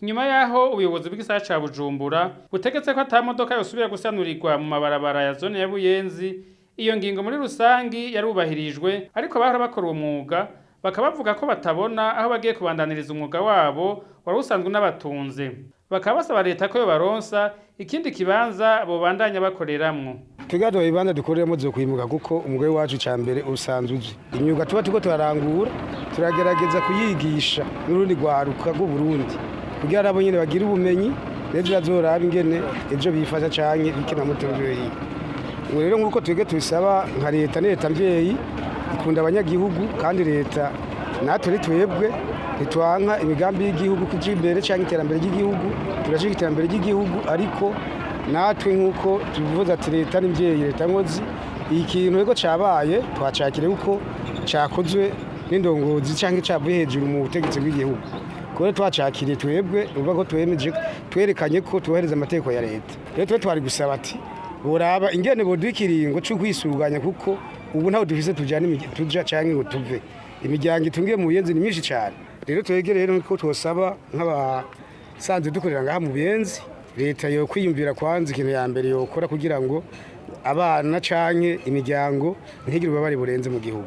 nyuma yaho ubuyobozi bw'isagara ca Bujumbura butegetse ko ata modoka yosubira gusanurirwa mu mabarabara ya zone ya Buyenzi. Iyo ngingo muri rusangi yarubahirijwe, ariko bahora bakora uwo mwuga bakaba bavuga ko batabona aho bagiye kubandaniriza umwuga wabo wari usanzwe n'abatunze. Bakaba basaba leta ko yobaronsa ikindi kibanza bobandanya bakoreramwo. Tugato ibibanza dukoreramo zo kwimuka kuko umugore wacu cyambere usanzwe uzi imyuga tuko turarangura turagerageza kuyigisha n'urundi rwaruka rw'u Burundi kugira nabo nyene bagira ubumenyi nejo bazoraba ingene ejo bifasha canke bikina mutoreyi. Rero nkuko twege tubisaba nka leta mvyeyi ikunda abanyagihugu kandi leta natwe twebwe nitwanka imigambi y'igihugu kuja imbere canke iterambere ry'igihugu turashika iterambere ry'igihugu, ariko natwe nkuko tuvuze ati leta n'imvyeyi leta nkozi ikintu ego cabaye twacakire uko cakozwe n'indongozi canke cavuye hejuru mu butegetsi bw'igihugu. Kore twacakiriye twebwe uvuga ko twemeje twerekanye ko tubahereza amategeko ya leta. Rero twe twari gusaba ati boraba ingene bodukiringo cyo kwisuganya kuko ubu ntaho dufise tuja canke ngo tuve imiryango itungiye mu Buyenzi ni myinshi cyane. Rero twegere rero ko twosaba nk'abasanzwe dukorera ngaha mu Buyenzi leta yo kwiyumvira kwanza ikintu ya mbere yokora kugira ngo abana canke imiryango ntigire ubabari burenze mu gihugu.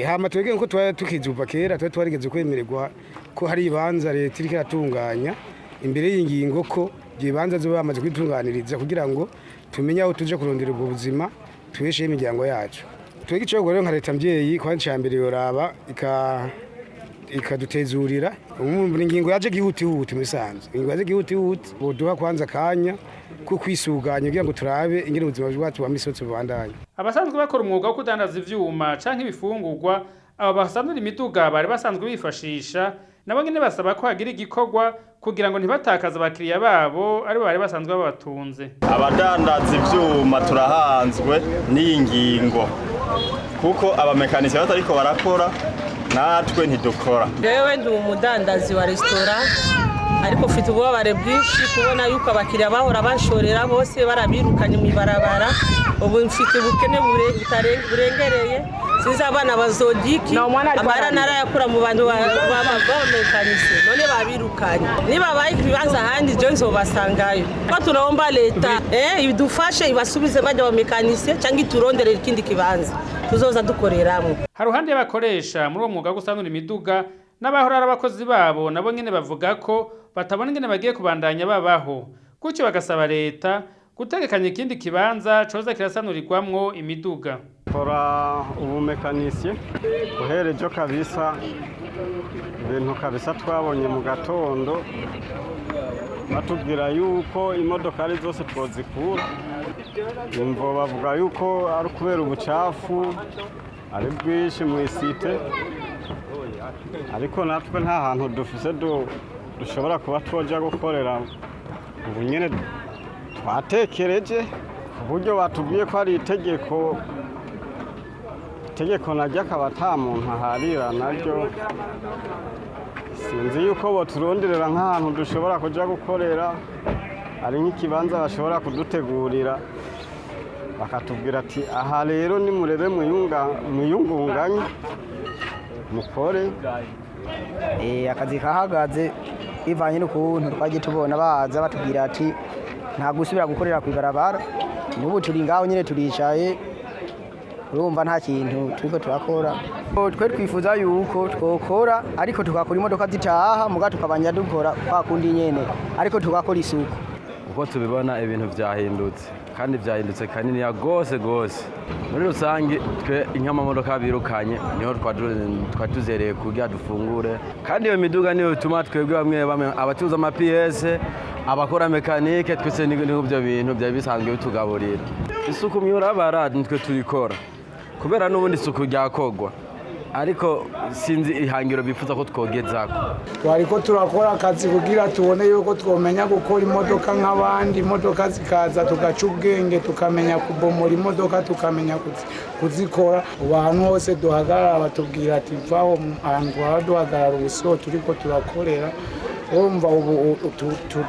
Hama twegere ko tukizuva kera twarigeze kwemererwa ko hari ibanza leta iriko iratunganya imbere y'ingingo ko ibanza zo bamaze kwitunganiriza kugira ngo tumenye aho tuje kurondera ubwo buzima tweshe imiryango yacu. Twege ico rero nka leta mvyeyi kwa cyambere yoraba ikadutezurira ingingo yaje gihutihuti musanze ingingo yaje gihutihuti boduha kwanza kanya ko kwisuganya kugira ngo turabe ingene ubuzima bwacu bamisotse bubandanye. Abasanzwe bakora umwuga wo kudandaza ivyuma canke ibifungurwa aba basanura imiduga bari basanzwe bifashisha nabo nyene basaba ko hagira igikorwa kugira ngo ntibatakaza abakiriya babo ari bari basanzwe babatunze. Abadandaza ivyuma turahanzwe n'ingingo kuko abamekanisiye batariko barakora natwe ntidukora. Jewe ndi umudandazi wa restaurant ariko mfite ububabare bwinshi kubona yuko abakiriya bahora banshorera bose barabirukanye mu ibarabara. Ubu mfite ubukene burengereye sinzi abana bazodiki amara narayakura mu bantu bamekanisiye none babirukanye nibabaye ibibanza ahandi je nzobasangayo ko turomba leta idufashe ibasubize bajya bamekanisiye cyangwa iturondere ikindi kibanza tuzoza dukoreramwo. Haruhande y'abakoresha muri uwo mwuga wo gusanura imiduga n'abahora abakozi babo nabo nyene bavuga ko batabona ingene bagiye kubandanya babaho, gutyo bagasaba leta gutegekanya ikindi kibanza coza kirasanurirwamwo imiduga. Kora ubumekanisye uherejo kabisa ibintu kabisa twabonye mu gatondo batubwira yuko imodokari zose twozikura imvo bavuga yuko ari kubera ubucafu ari bwinshi mu isite, ariko natwe nta hantu dufise dushobora kuba twoja gukorera. Ubu nyene twatekereje ku buryo batubwiye ko ari itegeko naryo akaba ata muntu aharira naryo sinzi yuko boturonderera nk'ahantu dushobora kuja gukorera ari nk'ikibanza bashobora kudutegurira bakatubwira ati aha rero nimurebe muyungunganye mukore. Akazi kahagaze bivanye n'ukuntu twagiye tubona baza batubwira ati nta gusubira gukorera ku ibarabara, n'ubu turi ngaho nyine turicaye urumva nta kintu turiko turakora. Twe twifuza yuko twokora ariko tukakora imodoka zitaha muga tukabanya dukora kwa kundi nyene ariko tukakora isuku. Uko tubibona ibintu vyahindutse kandi vyahindutse kanini ya gose. Muri rusange twe inkamamodoka birukanye niho twatuzereye kugira dufungure, kandi iyo miduga niyo bituma twebwe bamwe abatuza ama PS abakora mekanike twese n'ibyo bintu byari bisanzwe bitugaburira. Isuku myurabara nitwe turikora kubera n'ubundi isuku ryakogwa, ariko sinzi ihangiro bifuza ko twogezako. Twariko turakora akazi kugira tubone yuko twomenya gukora imodoka nk'abandi, imodoka zikaza tugaca ubwenge tukamenya kubomora imodoka tukamenya kuzikora. Abantu hose duhagarara batubwira ati vaho ahantu duhagarara ubuso turiko turakorera. Urumva ubu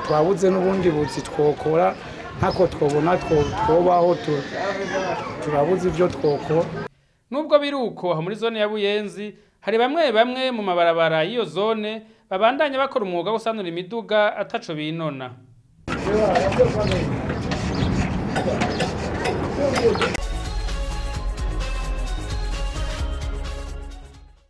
twabuze n'ubundi buzi twokora ntako twobona twobaho turabuze ivyo twokora. Nubwo biruko muri zone ya Buyenzi hari bamwe mu mabarabara y'iyo zone babandanya bakora umwuga wo gusanura imiduga ataco binona.